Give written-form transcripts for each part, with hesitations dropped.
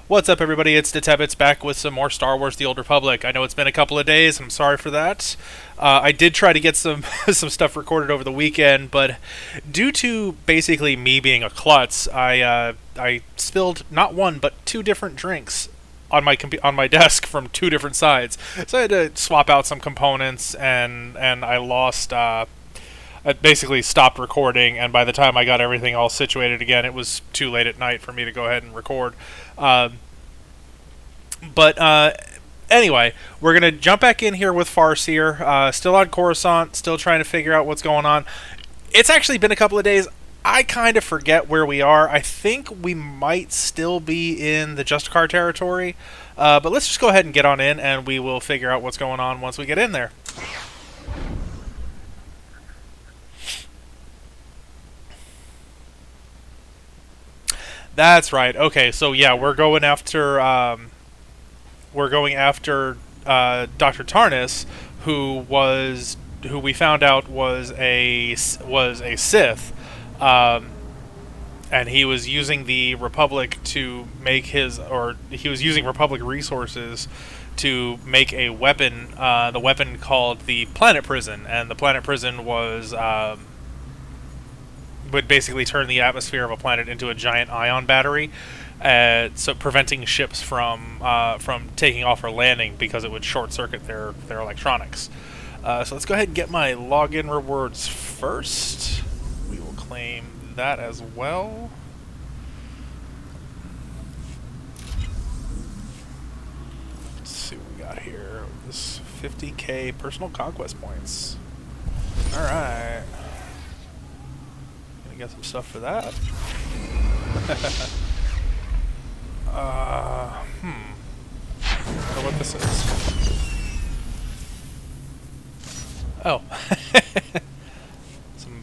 What's up, everybody? It's Detebits back with some more Star Wars: The Old Republic. I know it's been a couple of days. I'm sorry for that. I did try to get some some stuff recorded over the weekend, but due to basically me being a klutz, I spilled not one but two different drinks on on my desk from two different sides. So I had to swap out some components, and I lost. I basically stopped recording, and by the time I got everything all situated again, it was too late at night for me to go ahead and record. Um, but anyway, we're going to jump back in here with Farsear. Still on Coruscant, still trying to figure out what's going on. It's actually been a couple of days. I kind of forget where we are. I think we might still be in the Justicar territory. But let's just go ahead and get on in, and we will figure out what's going on once we get in there. That's right. Okay, so yeah, we're going after Dr. Tarnis, who we found out was a Sith, um, and he was using the Republic to make he was using Republic resources to make a weapon, the weapon called the Planet Prison, and the Planet Prison would basically turn the atmosphere of a planet into a giant ion battery, so preventing ships from taking off or landing because it would short circuit their electronics. So let's go ahead and get my login rewards first. We will claim that as well. Let's see what we got here. This 50k personal conquest points. All right. Get some stuff for that. I wonder what this is. Oh,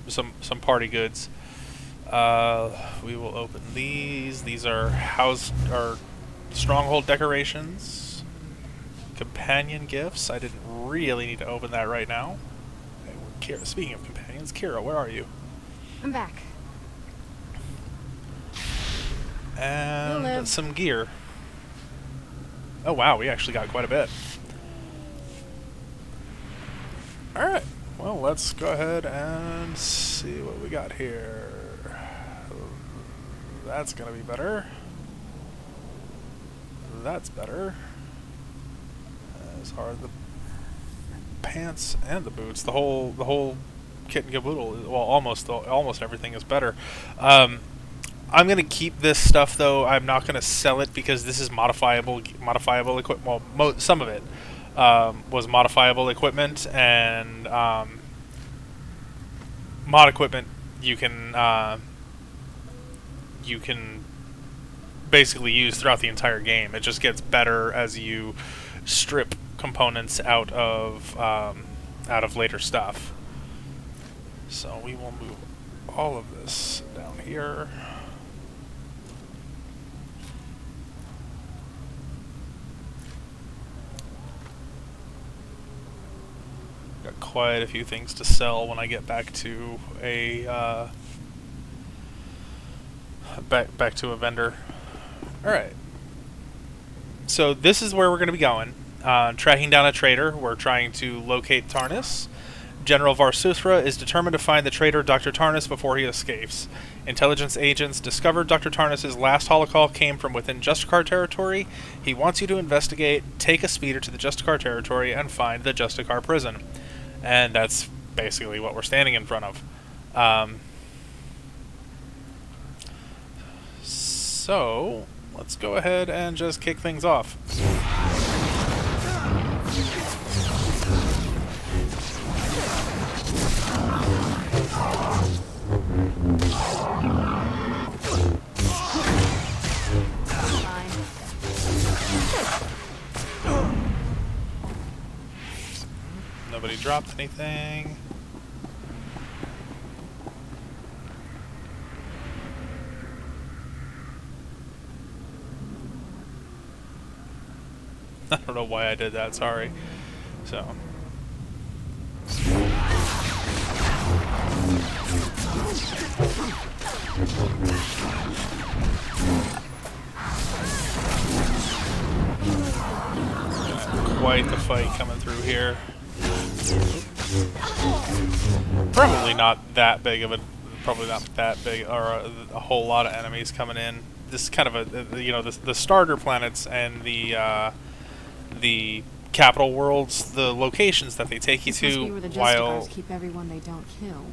some party goods. We will open these. These are stronghold decorations, companion gifts. I didn't really need to open that right now. Okay, speaking of companions, Kira, where are you? I'm back. And some gear. Oh wow, we actually got quite a bit. Alright, well, let's go ahead and see what we got here. That's gonna be better. That's better. As hard the pants and the boots. The whole kit and caboodle. Well, almost everything is better. I'm gonna keep this stuff though. I'm not gonna sell it because this is modifiable equipment. Well, some of it was modifiable equipment, and mod equipment you can basically use throughout the entire game. It just gets better as you strip components out of later stuff. So we will move all of this down here. Got quite a few things to sell when I get back to a back to a vendor. All right. So this is where we're going to be going. Tracking down a traitor. We're trying to locate Tarnis. General Varsuthra is determined to find the traitor Dr. Tarnis before he escapes. Intelligence agents discovered Dr. Tarnis' last holocall came from within Justicar territory. He wants you to investigate, take a speeder to the Justicar territory, and find the Justicar prison. And that's basically what we're standing in front of. So, let's go ahead and just kick things off. Nobody dropped anything. I don't know why I did that, sorry. So. quite the fight coming through here. Probably not that big of a, probably not that big, or a whole lot of enemies coming in. This is kind of a, you know, the starter planets and the capital worlds, the locations that they take you to. Where the while keep everyone they don't kill.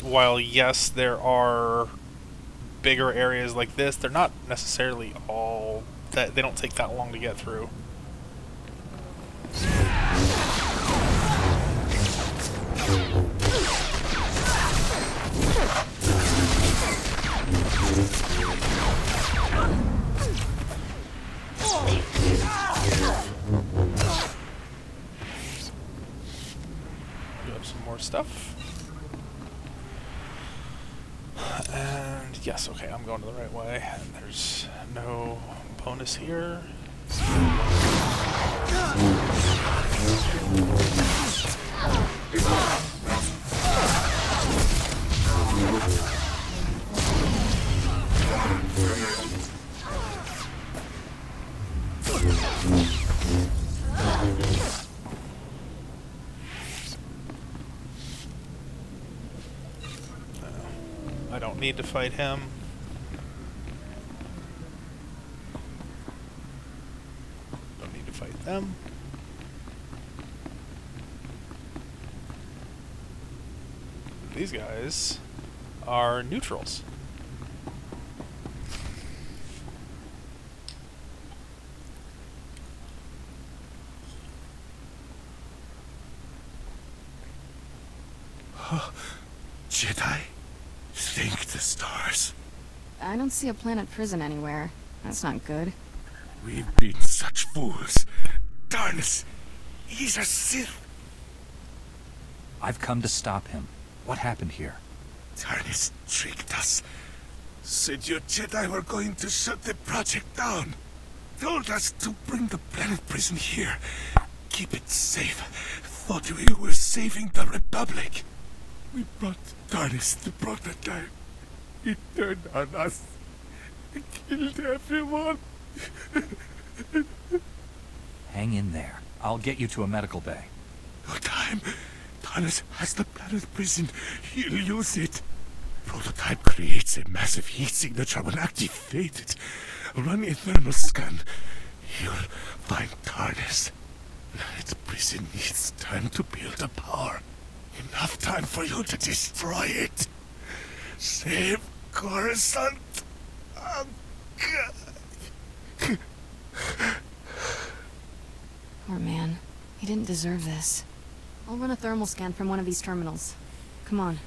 While yes, there are bigger areas like this, they're not necessarily all that. They don't take that long to get through. You have some more stuff. And yes, okay, I'm going to the right way. And there's no bonus here. I don't need to fight him. Don't need to fight them. These guys are neutrals. Jedi? Thank the stars. I don't see a planet prison anywhere. That's not good. We've been such fools. Darn it. He's a Sith. I've come to stop him. What happened here? Darnis tricked us. Said your Jedi were going to shut the project down. Told us to bring the planet prison here. Keep it safe. Thought we were saving the Republic. We brought Darnis the prototype. He turned on us. He killed everyone. Hang in there. I'll get you to a medical bay. No time. Darnis has the planet prison. He'll use it. Prototype creates a massive heat signature when activated. Run a thermal scan. You'll find Darnis. Its prison needs time to build the power. Enough time for you to destroy it. Save Coruscant. Oh, God. Poor man. He didn't deserve this. I'll run a thermal scan from one of these terminals. Come on.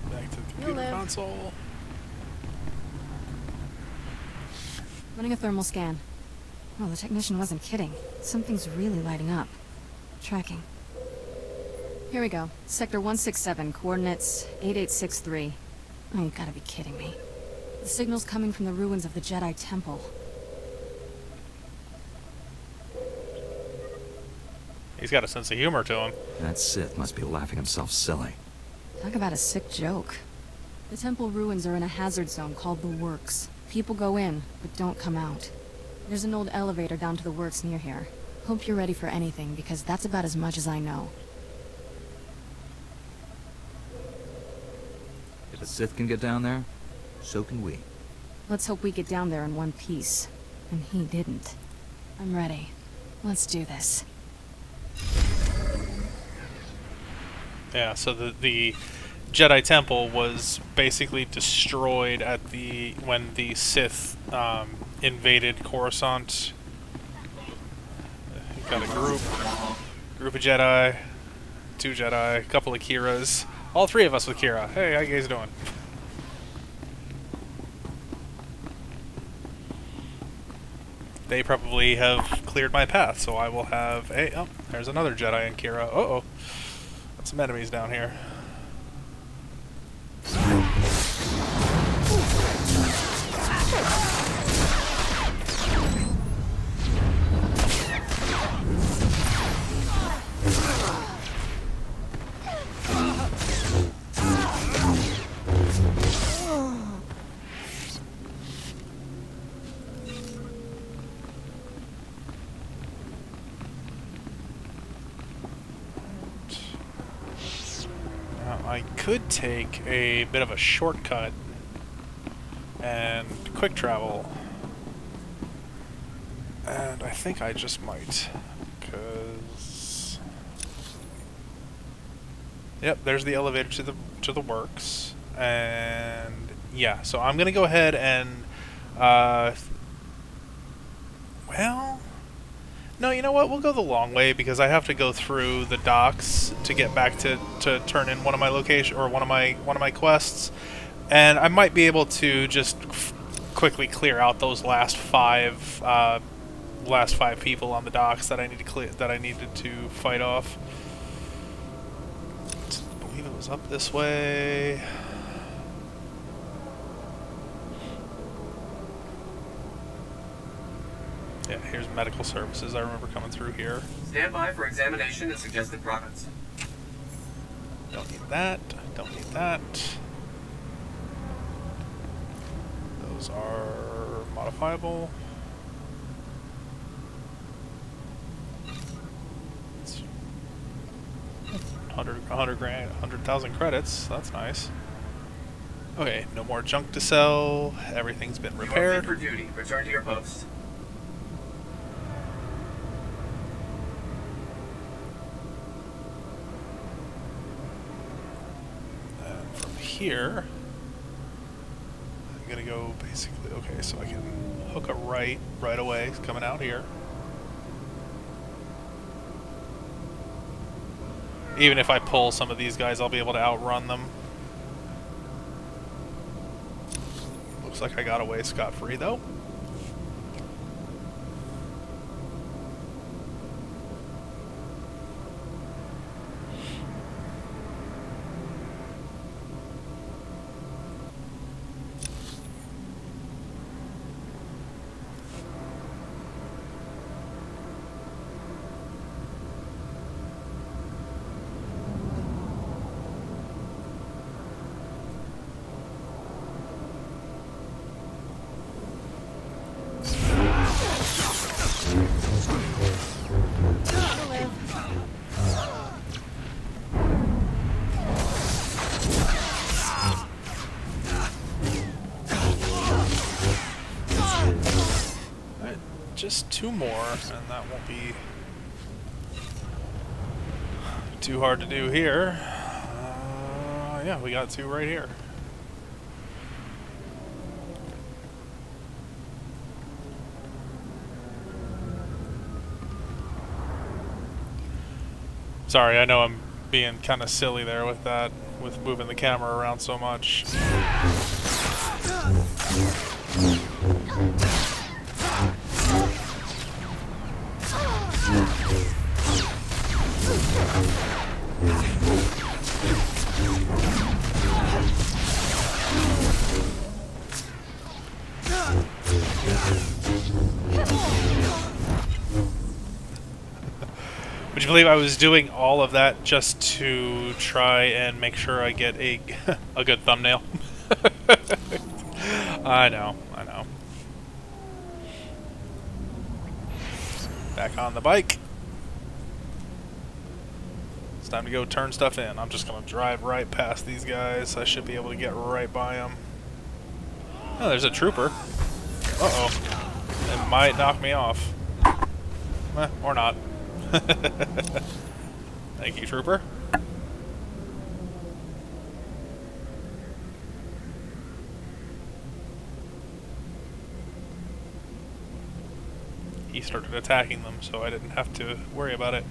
Back to the computer console. Running a thermal scan. Oh, the technician wasn't kidding. Something's really lighting up. Tracking. Here we go. Sector 167, coordinates 8863. Oh, you gotta be kidding me. The signal's coming from the ruins of the Jedi Temple. He's got a sense of humor to him. That Sith must be laughing himself silly. Talk about a sick joke. The temple ruins are in a hazard zone called the Works. People go in, but don't come out. There's an old elevator down to the Works near here. Hope you're ready for anything, because that's about as much as I know. If a Sith can get down there, so can we. Let's hope we get down there in one piece. And he didn't. I'm ready. Let's do this. Yeah, so the Jedi Temple was basically destroyed at when the Sith invaded Coruscant. You've got a group of Jedi, 2 Jedi, a couple of Kiras, all 3 of us with Kira. Hey, how you guys doing? They probably have cleared my path, so I will have a... Oh, there's another Jedi and Kira. Uh-oh. Got some enemies down here. could take a bit of a shortcut and quick travel. And I think I just might, because... Yep, there's the elevator to the works. And yeah, so I'm gonna go ahead and well, no, you know what? We'll go the long way because I have to go through the docks to get back to turn in one of my location or one of my quests, and I might be able to just quickly clear out those last five people on the docks that I need to needed to fight off. I believe it was up this way. Yeah, here's medical services. I remember coming through here. Stand by for examination and suggested progress. Don't need that. Don't need that. Those are modifiable. 100 grand, 100,000 credits. That's nice. Okay, no more junk to sell. Everything's been repaired. You are fit for duty. Return to your post. From here, I'm gonna go basically, okay, so I can hook a right away, coming out here. Even if I pull some of these guys, I'll be able to outrun them. Looks like I got away scot-free though. Just two more, and that won't be too hard to do here. Yeah, we got two right here. Sorry, I know I'm being kind of silly there with that, with moving the camera around so much. Would you believe I was doing all of that just to try and make sure I get a a good thumbnail? I know. Back on the bike. It's time to go turn stuff in. I'm just going to drive right past these guys. I should be able to get right by them. Oh, there's a trooper. Uh-oh. It might knock me off. Or not. Thank you, trooper. He started attacking them, so I didn't have to worry about it.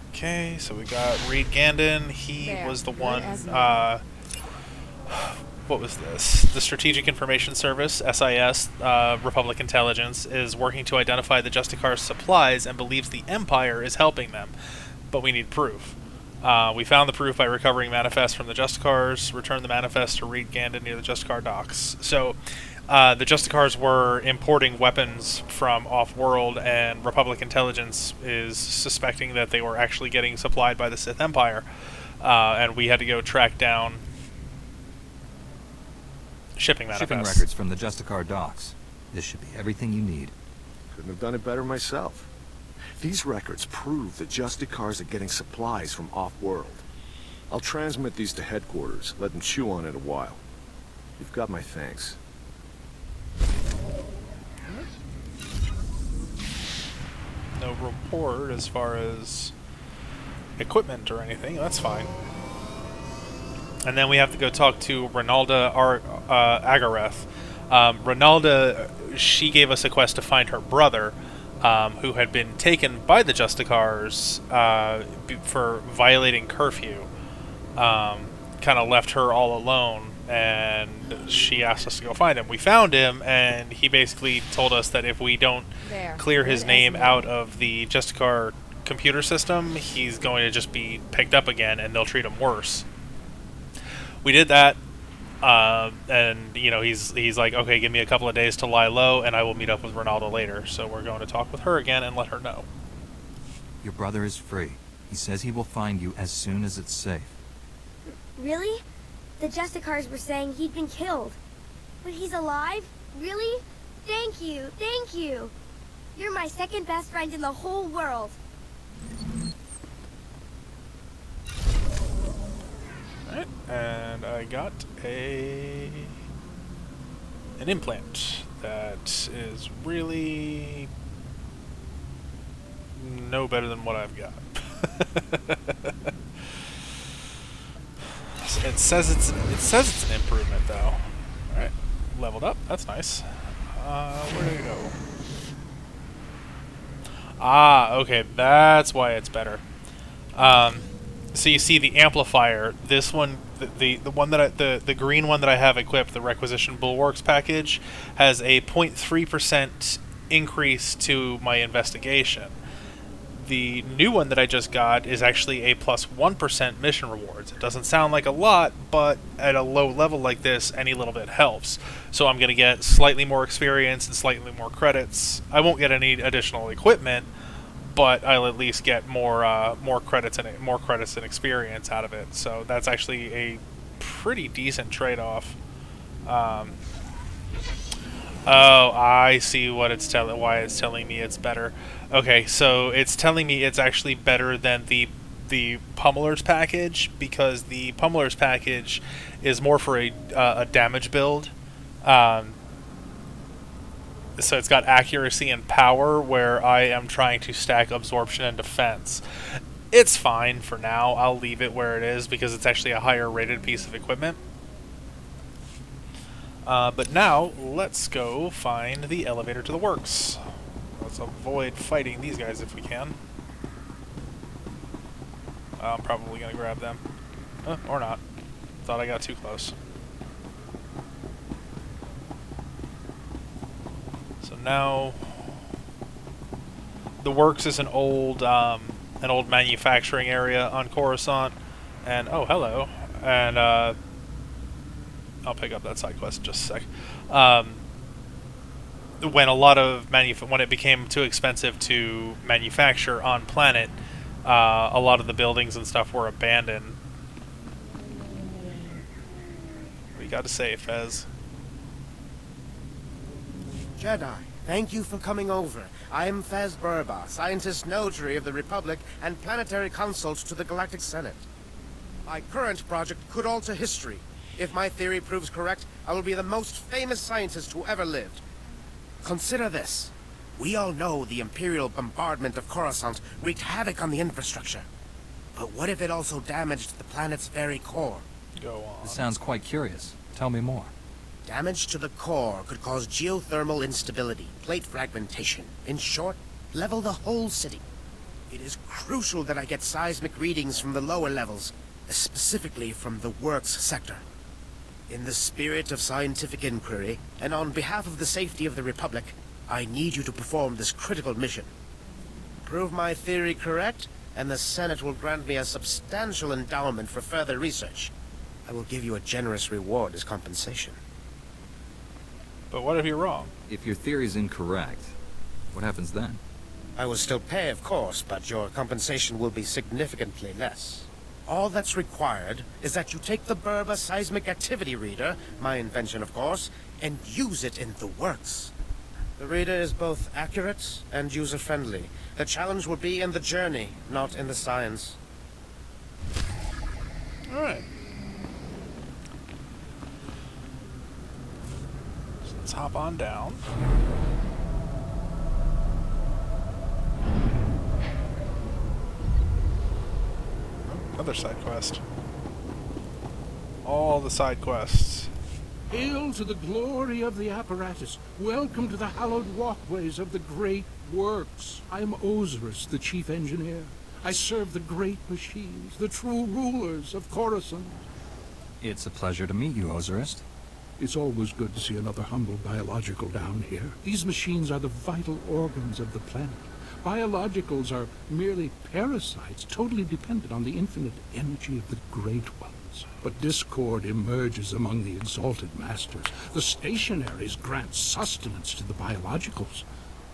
Okay, so we got Reed Gandon. He was the one, what was this? The Strategic Information Service, SIS, Republic Intelligence, is working to identify the Justicar's supplies and believes the Empire is helping them. But we need proof. We found the proof by recovering manifests from the Justicars, returned the manifest to Reed Gandon near the Justicar docks. So, the Justicars were importing weapons from off-world, and Republic Intelligence is suspecting that they were actually getting supplied by the Sith Empire. And we had to go track down shipping manifests. Shipping records from the Justicar docks. This should be everything you need. Couldn't have done it better myself. These records prove the Justicars are getting supplies from off-world. I'll transmit these to headquarters, let them chew on it a while. You've got my thanks. No report as far as equipment or anything. That's fine. And then we have to go talk to Ronalda Agareth. Ronalda, she gave us a quest to find her brother, who had been taken by the Justicars for violating curfew. Kind of left her all alone, and she asked us to go find him. We found him, and he basically told us that if we don't clear his name out of the Justicar computer system, he's going to just be picked up again, and they'll treat him worse. We did that, and you know, he's like, okay, give me a couple of days to lie low, and I will meet up with Ronaldo later. So we're going to talk with her again and let her know. Your brother is free. He says he will find you as soon as it's safe. Really? The Justicars were saying he'd been killed. But he's alive? Really? Thank you, thank you. You're my second best friend in the whole world. Alright, and I got an implant that is really no better than what I've got. It says it's an improvement though. Alright, leveled up, that's nice. Where did it go? Ah, okay, that's why it's better. So you see the amplifier. This one, the one that the green one that I have equipped, the Requisition Bulwarks package, has a 0.3% increase to my investigation. The new one that I just got is actually a plus 1% mission rewards. It doesn't sound like a lot, but at a low level like this, any little bit helps. So I'm going to get slightly more experience and slightly more credits. I won't get any additional equipment, but I'll at least get more credits and experience out of it. So that's actually a pretty decent trade-off. Oh, I see what it's why it's telling me it's better. Okay, so it's telling me it's actually better than the Pummeler's package, because the Pummeler's package is more for a damage build. So it's got accuracy and power, where I am trying to stack absorption and defense. It's fine for now. I'll leave it where it is because it's actually a higher rated piece of equipment. But now, let's go find the elevator to the works. Let's avoid fighting these guys if we can. I'm probably going to grab them. Or not. Thought I got too close. So now, the works is an old manufacturing area on Coruscant, and oh, hello, and I'll pick up that side quest in just a sec. When when it became too expensive to manufacture on planet, a lot of the buildings and stuff were abandoned. What do you got to say, Fez? Jedi, thank you for coming over. I'm Fez Burba, scientist notary of the Republic and planetary consult to the Galactic Senate. My current project could alter history. If my theory proves correct, I will be the most famous scientist who ever lived. Consider this. We all know the Imperial bombardment of Coruscant wreaked havoc on the infrastructure. But what if it also damaged the planet's very core? Go on. This sounds quite curious. Tell me more. Damage to the core could cause geothermal instability, plate fragmentation. In short, level the whole city. It is crucial that I get seismic readings from the lower levels, specifically from the works sector. In the spirit of scientific inquiry, and on behalf of the safety of the Republic, I need you to perform this critical mission. Prove my theory correct, and the Senate will grant me a substantial endowment for further research. I will give you a generous reward as compensation. But what if you're wrong? If your theory is incorrect, what happens then? I will still pay, of course, but your compensation will be significantly less. All that's required is that you take the Burba Seismic Activity Reader, my invention of course, and use it in the works. The reader is both accurate and user-friendly. The challenge will be in the journey, not in the science. Alright. So let's hop on down. Another side quest. All the side quests. Hail to the glory of the apparatus. Welcome to the hallowed walkways of the great works. I am Osiris, the chief engineer. I serve the great machines, the true rulers of Coruscant. It's a pleasure to meet you, Osiris. It's always good to see another humble biological down here. These machines are the vital organs of the planet. Biologicals are merely parasites, totally dependent on the infinite energy of the Great Ones. But discord emerges among the exalted masters. The stationaries grant sustenance to the biologicals,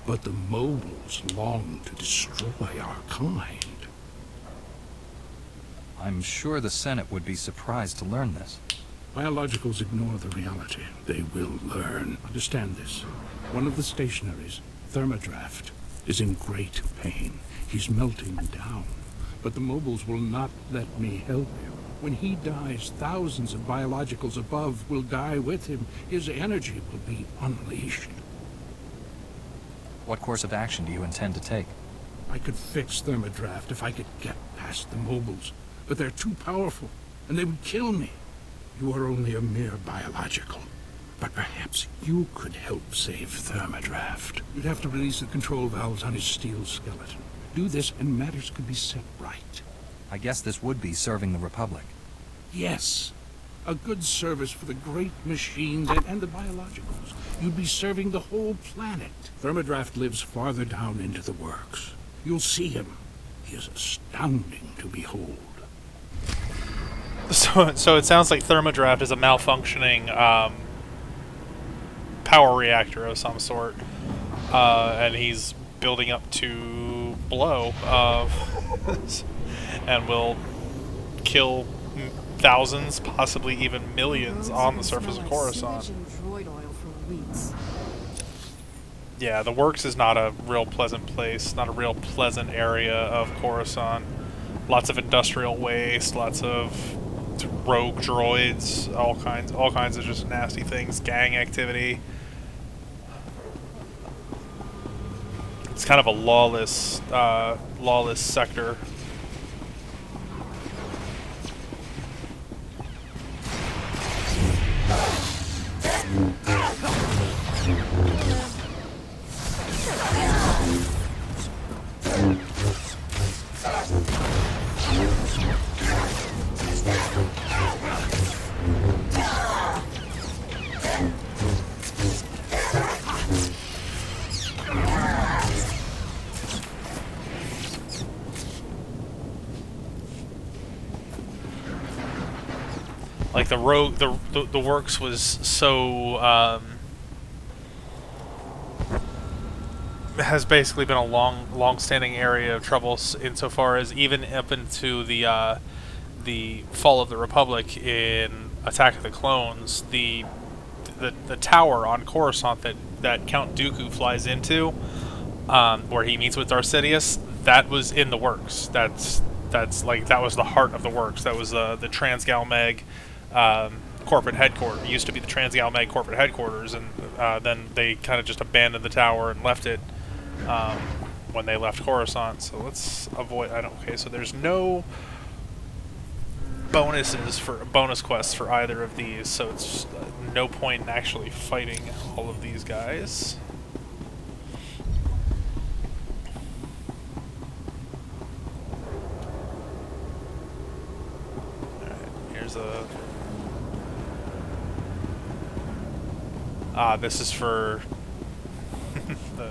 but the mobiles long to destroy our kind. I'm sure the Senate would be surprised to learn this. Biologicals ignore the reality. They will learn. Understand this. One of the stationaries, Thermodraft, is in great pain. He's melting down. But the mobiles will not let me help him. When he dies, thousands of biologicals above will die with him. His energy will be unleashed. What course of action do you intend to take? I could fix Thermodraft if I could get past the mobiles. But they're too powerful, and they would kill me. You are only a mere biological. But perhaps you could help save Thermodraft. You'd have to release the control valves on his steel skeleton. Do this, and matters could be set right. I guess this would be serving the Republic. Yes. A good service for the great machines and the biologicals. You'd be serving the whole planet. Thermodraft lives farther down into the works. You'll see him. He is astounding to behold. So it sounds like Thermodraft is a malfunctioning power reactor of some sort, and he's building up to blow, and will kill thousands, possibly even millions, on the surface of Coruscant. Yeah, the Works is not a real pleasant place, not a real pleasant area of Coruscant. Lots of industrial waste, lots of rogue droids, all kinds of just nasty things, gang activity. It's kind of a lawless sector. Like the Works was so has basically been a long-standing area of trouble insofar as even up into the fall of the Republic in Attack of the Clones, the tower on Coruscant that Count Dooku flies into, where he meets with Darth Sidious, that was in the Works. That was the heart of the Works. That was the Transgalmag corporate headquarters. It used to be the Transgalmag corporate headquarters, and then they kind of just abandoned the tower and left it when they left Coruscant. So let's avoid. Okay, so there's no bonus quests for either of these, so it's no point in actually fighting all of these guys. Alright, here's a... this is for the...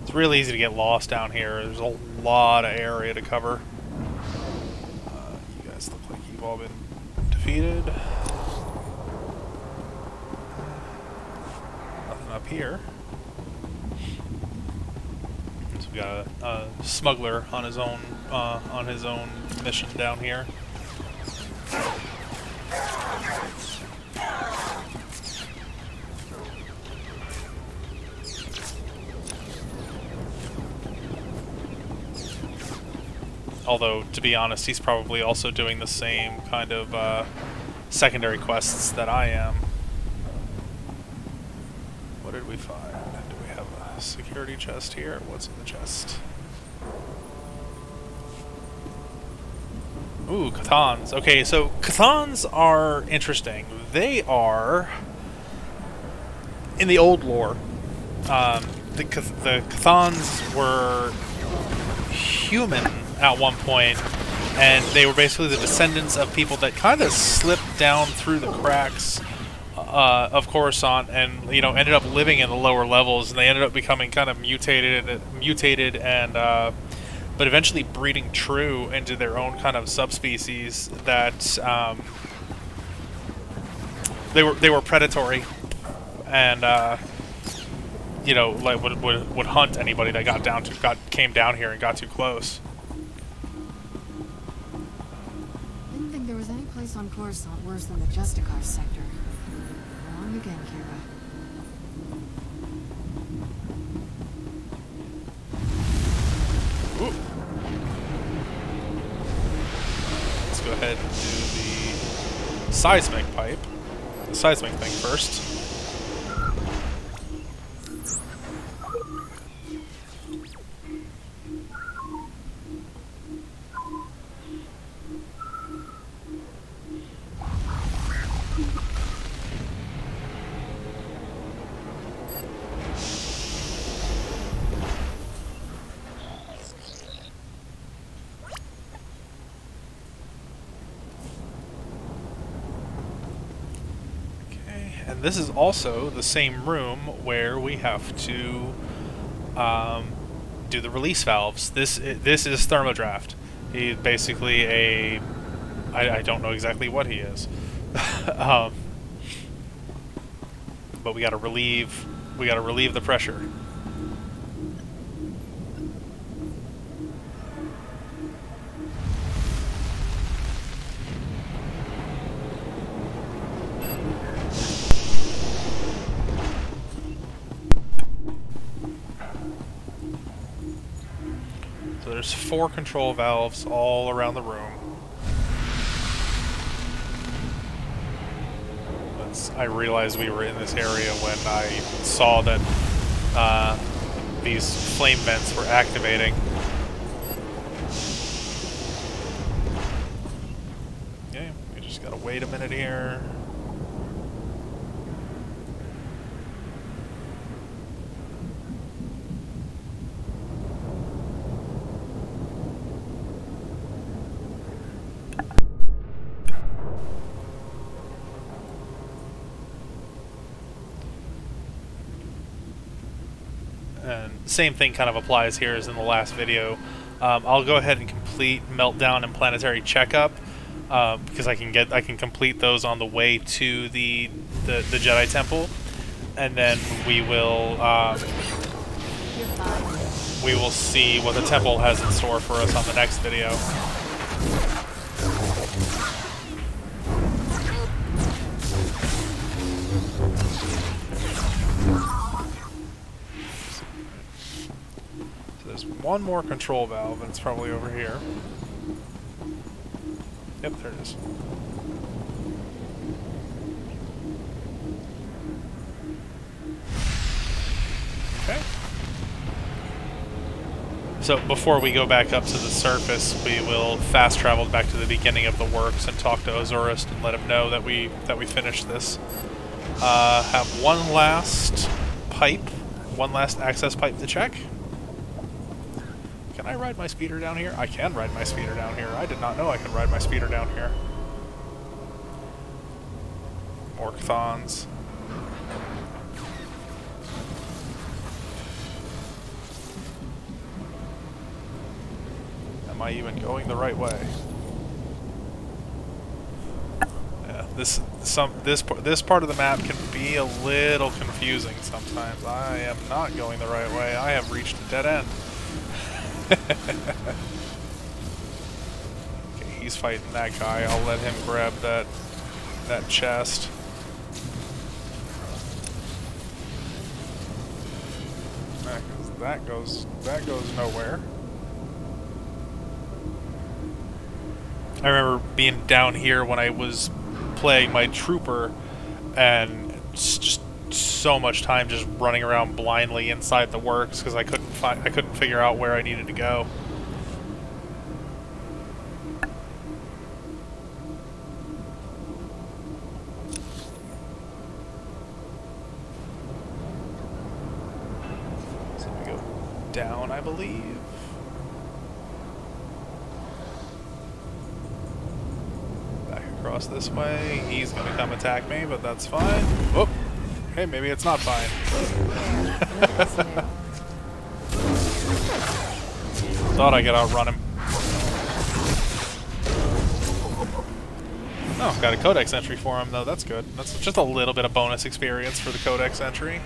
It's really easy to get lost down here. There's a lot of area to cover. You guys look like you've all been defeated. Nothing up here. So we got a smuggler on his own mission down here. Although, to be honest, he's probably also doing the same kind of secondary quests that I am. What did we find? Do we have a security chest here? What's in the chest? Ooh, Cathans. Okay, so Cathans are interesting. They are, in the old lore, the Cathans were human at one point, and they were basically the descendants of people that kind of slipped down through the cracks of Coruscant, and ended up living in the lower levels, and they ended up becoming kind of mutated, and but eventually breeding true into their own kind of subspecies that they were predatory, and like would hunt anybody that came down here and got too close. Didn't think there was any place on Coruscant worse than the Justicar sector. Wrong again, Kira. Ooh. Let's go ahead and do the seismic thing first. And this is also the same room where we have to do the release valves. This is Thermodraft. He's basically I don't know exactly what he is, but we got to relieve the pressure. So there's 4 control valves all around the room. I realized we were in this area when I saw that these flame vents were activating. Okay, we just gotta wait a minute here. And same thing kind of applies here as in the last video. I'll go ahead and complete meltdown and planetary checkup because I can complete those on the way to the Jedi Temple, and then we will see what the temple has in store for us on the next video. There's one more control valve, and it's probably over here. Yep, there it is. Okay. So before we go back up to the surface, we will fast travel back to the beginning of the works and talk to Ozurist and let him know that we finished this. Have one last access pipe to check. Can I ride my speeder down here? I can ride my speeder down here. I did not know I could ride my speeder down here. More Chthons. Am I even going the right way? Yeah, this part of the map can be a little confusing sometimes. I am not going the right way. I have reached a dead end. Okay, he's fighting that guy. I'll let him grab that chest. That goes nowhere. I remember being down here when I was playing my trooper, and it's just so much time just running around blindly inside the works because I couldn't figure out where I needed to go. So we go down, I believe. Across this way. He's gonna come attack me, but that's fine. Whoop! Hey, maybe it's not fine. Thought I could outrun him. Oh, got a codex entry for him though. That's good. That's just a little bit of bonus experience for the codex entry.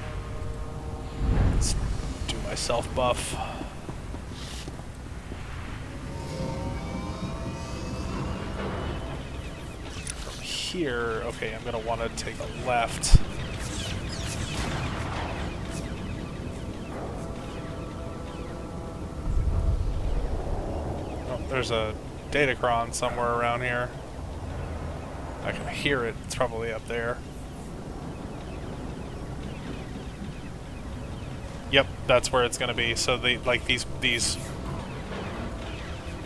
Let's do my self buff. Here, okay, I'm gonna want to take a left. Oh, there's a datacron somewhere around here. I can hear it. It's probably up there. Yep, that's where it's gonna be. So they like these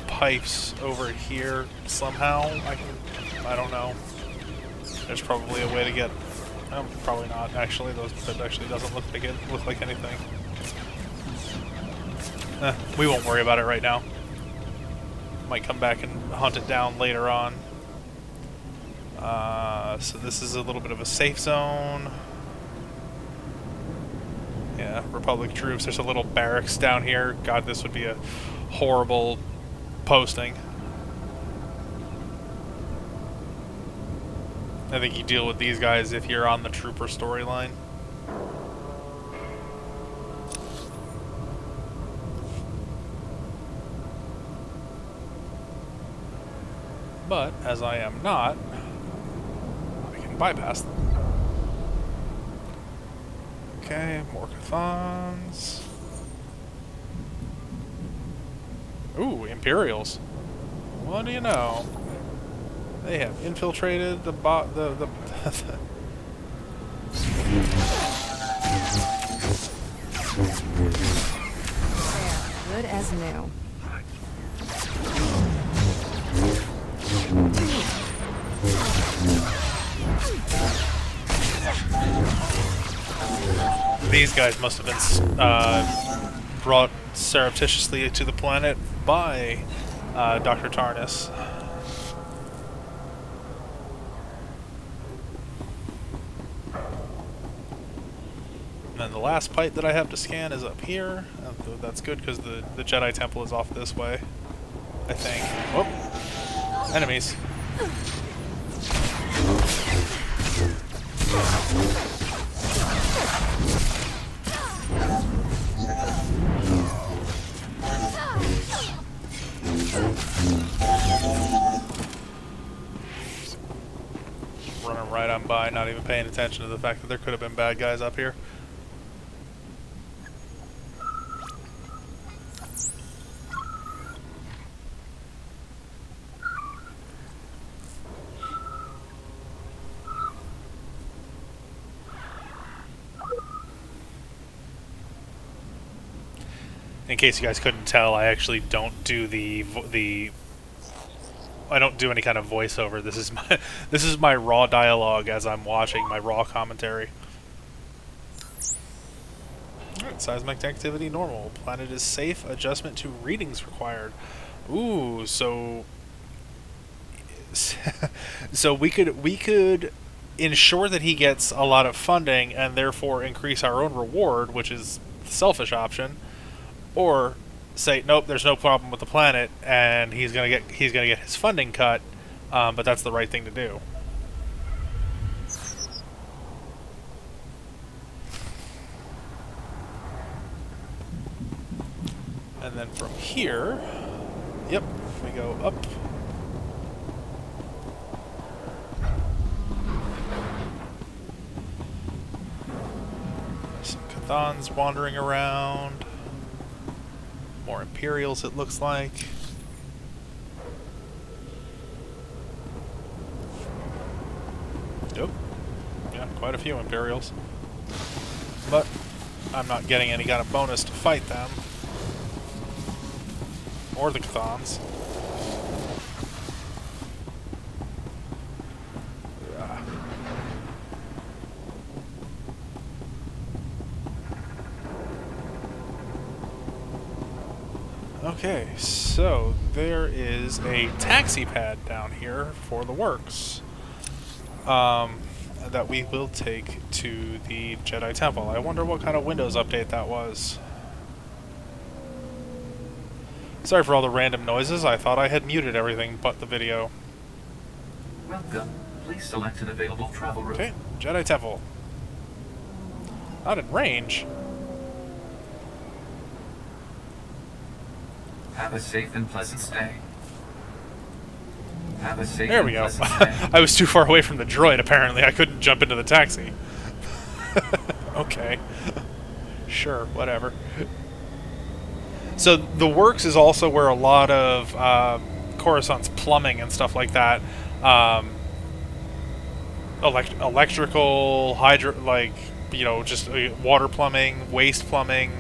pipes over here somehow. I don't know. There's probably a way to get... probably not, actually. That actually doesn't look like anything. We won't worry about it right now. Might come back and hunt it down later on. So this is a little bit of a safe zone. Yeah, Republic troops. There's a little barracks down here. God, this would be a horrible posting. I think you deal with these guys if you're on the trooper storyline. But, as I am not, I can bypass them. Okay, more Cathons. Ooh, Imperials. What do you know? They have infiltrated the Good as new. These guys must have been brought surreptitiously to the planet by Dr. Tarnis. And then the last pipe that I have to scan is up here. That's good because the Jedi Temple is off this way, I think. Whoop! Enemies. Running right on by, not even paying attention to the fact that there could have been bad guys up here. In case you guys couldn't tell, I actually don't do I don't do any kind of voiceover. This is my raw dialogue as I'm watching, my raw commentary. Alright, seismic activity normal. Planet is safe. Adjustment to readings required. Ooh, so so we could ensure that he gets a lot of funding and therefore increase our own reward, which is the selfish option. Or say nope, there's no problem with the planet, and he's gonna get his funding cut. But that's the right thing to do. And then from here, yep, we go up. Some Cathans wandering around. More Imperials, it looks like. Yep. Yeah, quite a few Imperials. But I'm not getting any kind of bonus to fight them. Or the Cathans. Okay, so there is a taxi pad down here for the works that we will take to the Jedi Temple. I wonder what kind of Windows update that was. Sorry for all the random noises. I thought I had muted everything but the video. Welcome. Please select an available travel route. Okay, Jedi Temple. Not in range. Have a safe and pleasant stay. Have a safe There and we go. pleasant stay. I was too far away from the droid, apparently. I couldn't jump into the taxi. Okay. Sure, whatever. So the works is also where a lot of Coruscant's plumbing and stuff like that, electrical, just water plumbing, waste plumbing.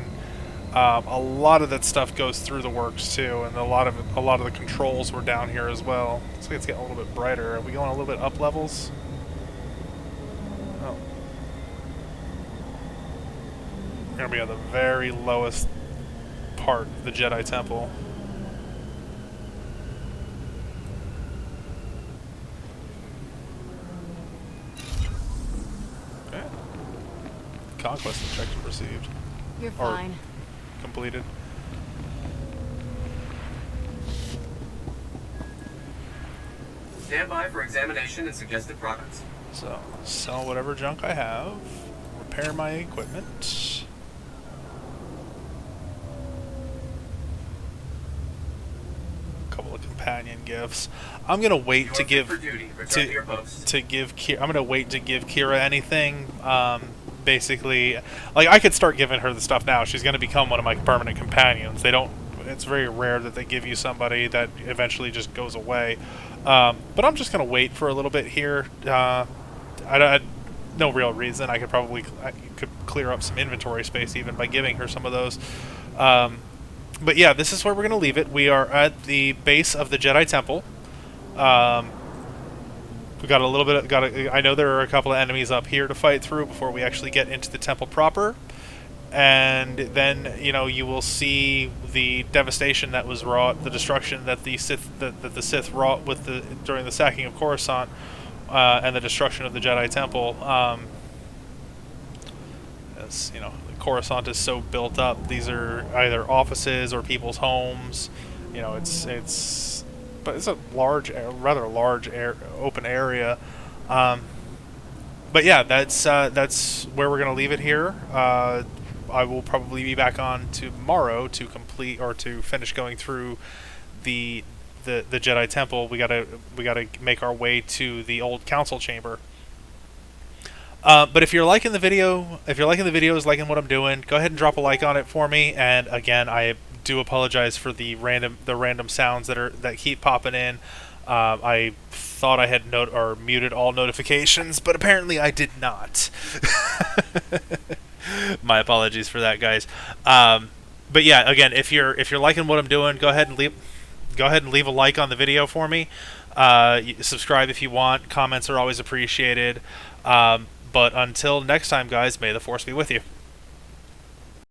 A lot of that stuff goes through the works too, and a lot of the controls were down here as well. Looks like it's getting a little bit brighter. Are we going a little bit up levels? Oh, we're gonna be at the very lowest part of the Jedi Temple. Okay. Conquest objective received. You're fine. Completed. Stand by for examination and suggested progress. So, sell whatever junk I have. Repair my equipment. Couple of companion gifts. I'm gonna wait to give for duty. Return to your post. I'm gonna wait to give Kira anything. Basically, like, I could start giving her the stuff now. She's gonna become one of my permanent companions. It's very rare that they give you somebody that eventually just goes away. But I'm just gonna wait for a little bit here. No real reason. I could clear up some inventory space even by giving her some of those. But yeah, this is where we're gonna leave it. We are at the base of the Jedi Temple. We got a little bit. I know there are a couple of enemies up here to fight through before we actually get into the temple proper, and then you will see the devastation that was wrought, the destruction that the Sith wrought during the sacking of Coruscant, and the destruction of the Jedi Temple. As Coruscant is so built up. These are either offices or people's homes. But it's a rather large open area. But yeah, that's where we're gonna leave it here. I will probably be back on tomorrow to complete or to finish going through the Jedi Temple. We gotta make our way to the old council chamber. But if you're liking the videos, liking what I'm doing, go ahead and drop a like on it for me. And again, I do apologize for the random sounds that keep popping in. I thought I had muted all notifications, but apparently I did not. My apologies for that, guys. But yeah, again, if you're liking what I'm doing, go ahead and leave a like on the video for me. Subscribe if you want. Comments are always appreciated. But until next time, guys, may the Force be with you.